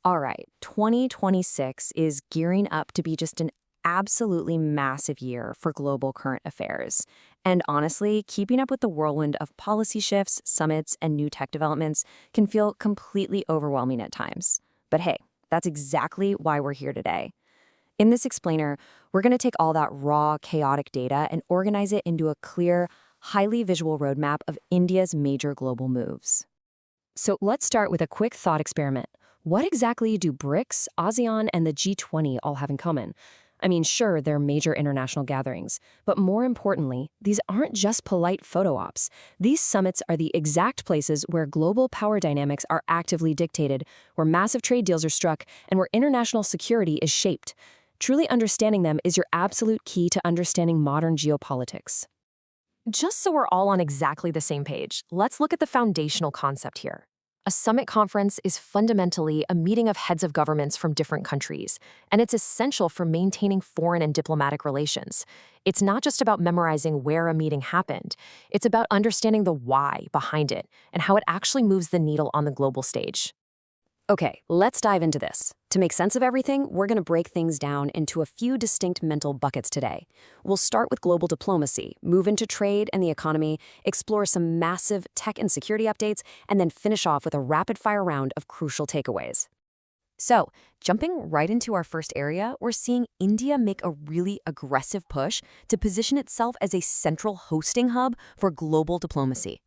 All right, 2026 is gearing up to be just an absolutely massive year for global current affairs. And honestly, keeping up with the whirlwind of policy shifts, summits, and new tech developments can feel completely overwhelming at times. But hey, that's exactly why we're here today. In this explainer, we're going to take all that raw, chaotic data and organize it into a clear, highly visual roadmap of India's major global moves. So let's start with a quick thought experiment. What exactly do BRICS, ASEAN, and the G20 all have in common? I mean, sure, they're major international gatherings, but more importantly, these aren't just polite photo ops. These summits are the exact places where global power dynamics are actively dictated, where massive trade deals are struck, and where international security is shaped. Truly understanding them is your absolute key to understanding modern geopolitics. Just so we're all on exactly the same page, let's look at the foundational concept here. A summit conference is fundamentally a meeting of heads of governments from different countries, and it's essential for maintaining foreign and diplomatic relations. It's not just about memorizing where a meeting happened, it's about understanding the why behind it and how it actually moves the needle on the global stage. Okay, let's dive into this. To make sense of everything, we're going to break things down into a few distinct mental buckets today. We'll start with global diplomacy, move into trade and the economy, explore some massive tech and security updates, and then finish off with a rapid-fire round of crucial takeaways. So, jumping right into our first area, we're seeing India make a really aggressive push to position itself as a central hosting hub for global diplomacy.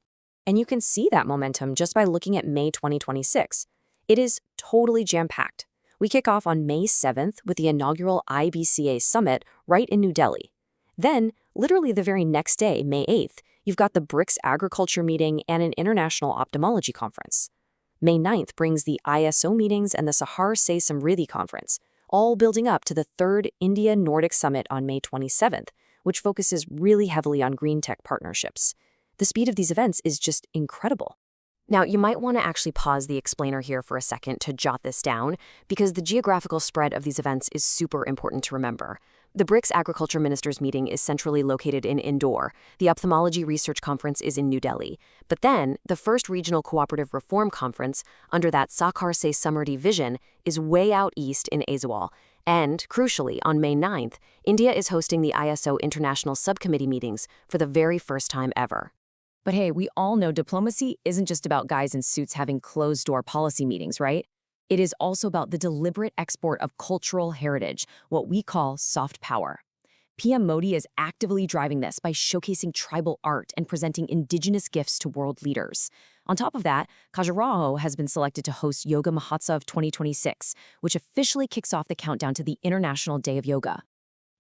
And you can see that momentum just by looking at May 2026. It is totally jam-packed. We kick off on May 7th with the inaugural IBCA summit right in New Delhi. Then, literally the very next day, May 8th, you've got the BRICS agriculture meeting and an international ophthalmology conference. May 9th brings the ISO meetings and the Sahar Se Samriddhi conference, all building up to the third India-Nordic summit on May 27th, which focuses really heavily on green tech partnerships. The speed of these events is just incredible. Now, you might want to actually pause the explainer here for a second to jot this down, because the geographical spread of these events is super important to remember. The BRICS Agriculture Ministers meeting is centrally located in Indore. The Ophthalmology Research Conference is in New Delhi. But then, the first Regional Cooperative Reform Conference, under that Sahar Se Samriddhi vision, is way out east in Aizawl. And, crucially, on May 9th, India is hosting the ISO International Subcommittee meetings for the very first time ever. But hey, we all know diplomacy isn't just about guys in suits having closed-door policy meetings, right? It is also about the deliberate export of cultural heritage, what we call soft power. PM Modi is actively driving this by showcasing tribal art and presenting indigenous gifts to world leaders. On top of that, Khajuraho has been selected to host Yoga Mahotsav 2026, which officially kicks off the countdown to the International Day of Yoga.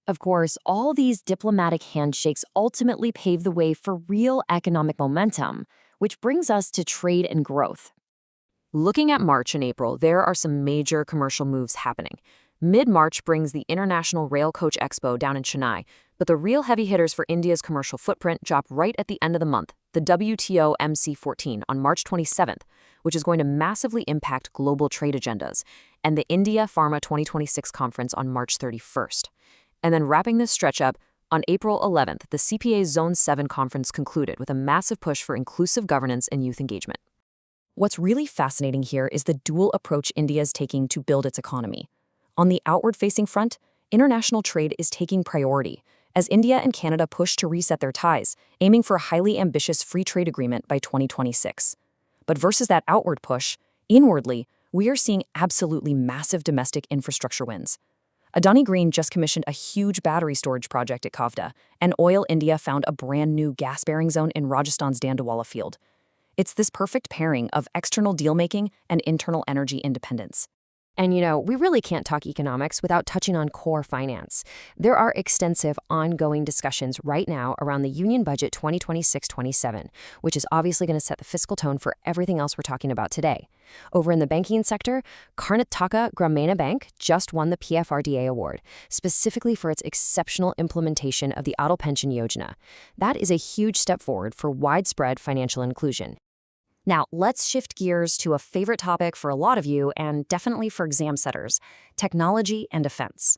Of course, all these diplomatic handshakes ultimately pave the way for real economic momentum, which brings us to trade and growth. Looking at March and April, there are some major commercial moves happening. Mid-March brings the International Rail Coach Expo down in Chennai, but the real heavy hitters for India's commercial footprint drop right at the end of the month, the WTO MC14 on March 27th, which is going to massively impact global trade agendas, and the India Pharma 2026 conference on March 31st. And then wrapping this stretch up, on April 11th, the CPA Zone 7 conference concluded with a massive push for inclusive governance and youth engagement. What's really fascinating here is the dual approach India is taking to build its economy. On the outward-facing front, international trade is taking priority, as India and Canada push to reset their ties, aiming for a highly ambitious free trade agreement by 2026. But versus that outward push, inwardly, we are seeing absolutely massive domestic infrastructure wins. Adani Green just commissioned a huge battery storage project at Khavda, and Oil India found a brand new gas-bearing zone in Rajasthan's Dandawala field. It's this perfect pairing of external deal-making and internal energy independence. And we really can't talk economics without touching on core finance. There are extensive ongoing discussions right now around the Union Budget 2026-27, which is obviously going to set the fiscal tone for everything else we're talking about today. Over in the banking sector, Karnataka Gramina Bank just won the PFRDA award, specifically for its exceptional implementation of the Atal Pension Yojana. That is a huge step forward for widespread financial inclusion. Now, let's shift gears to a favorite topic for a lot of you, and definitely for exam setters: technology and defense.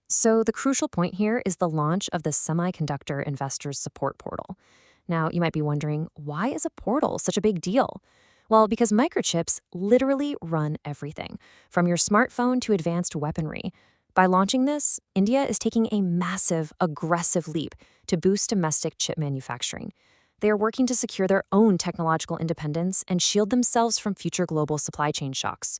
So the crucial point here is the launch of the Semiconductor Investors Support Portal. Now, you might be wondering, why is a portal such a big deal? Well, because microchips literally run everything, from your smartphone to advanced weaponry. By launching this, India is taking a massive, aggressive leap to boost domestic chip manufacturing. They are working to secure their own technological independence and shield themselves from future global supply chain shocks.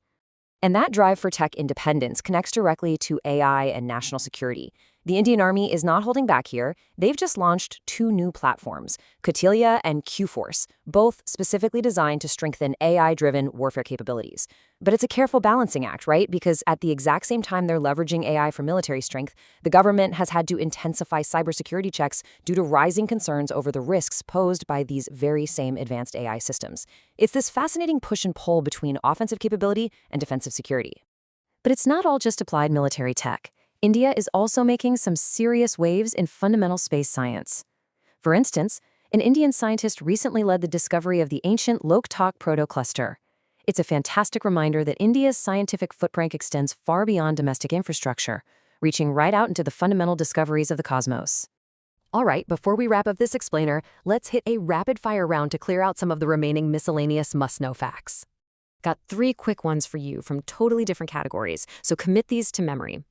And that drive for tech independence connects directly to AI and national security. The Indian Army is not holding back here. They've just launched 2 new platforms, Kautilya and Q-Force, both specifically designed to strengthen AI-driven warfare capabilities. But it's a careful balancing act, right? Because at the exact same time they're leveraging AI for military strength, the government has had to intensify cybersecurity checks due to rising concerns over the risks posed by these very same advanced AI systems. It's this fascinating push and pull between offensive capability and defensive security. But it's not all just applied military tech. India is also making some serious waves in fundamental space science. For instance, an Indian scientist recently led the discovery of the ancient Loktak protocluster. It's a fantastic reminder that India's scientific footprint extends far beyond domestic infrastructure, reaching right out into the fundamental discoveries of the cosmos. All right, before we wrap up this explainer, let's hit a rapid-fire round to clear out some of the remaining miscellaneous must-know facts. Got 3 quick ones for you from totally different categories, so commit these to memory.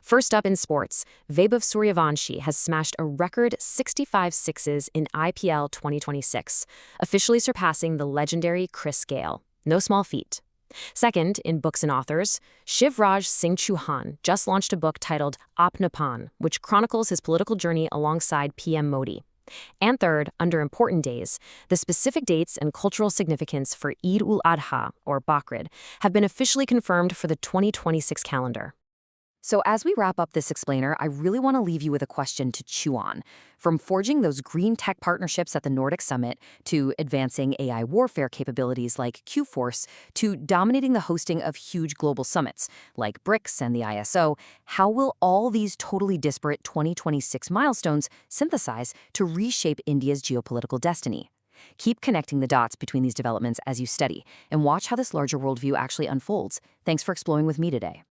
First up in sports, Vaibhav Suryavanshi has smashed a record 65 sixes in IPL 2026, officially surpassing the legendary Chris Gale. No small feat. Second, in books and authors, Shivraj Singh Chauhan just launched a book titled Apnapan, which chronicles his political journey alongside PM Modi. And third, under important days, the specific dates and cultural significance for Eid-ul-Adha, or Bakrid, have been officially confirmed for the 2026 calendar. So as we wrap up this explainer, I really want to leave you with a question to chew on. From forging those green tech partnerships at the Nordic Summit, to advancing AI warfare capabilities like Q-Force, to dominating the hosting of huge global summits like BRICS and the ISO, how will all these totally disparate 2026 milestones synthesize to reshape India's geopolitical destiny? Keep connecting the dots between these developments as you study, and watch how this larger worldview actually unfolds. Thanks for exploring with me today.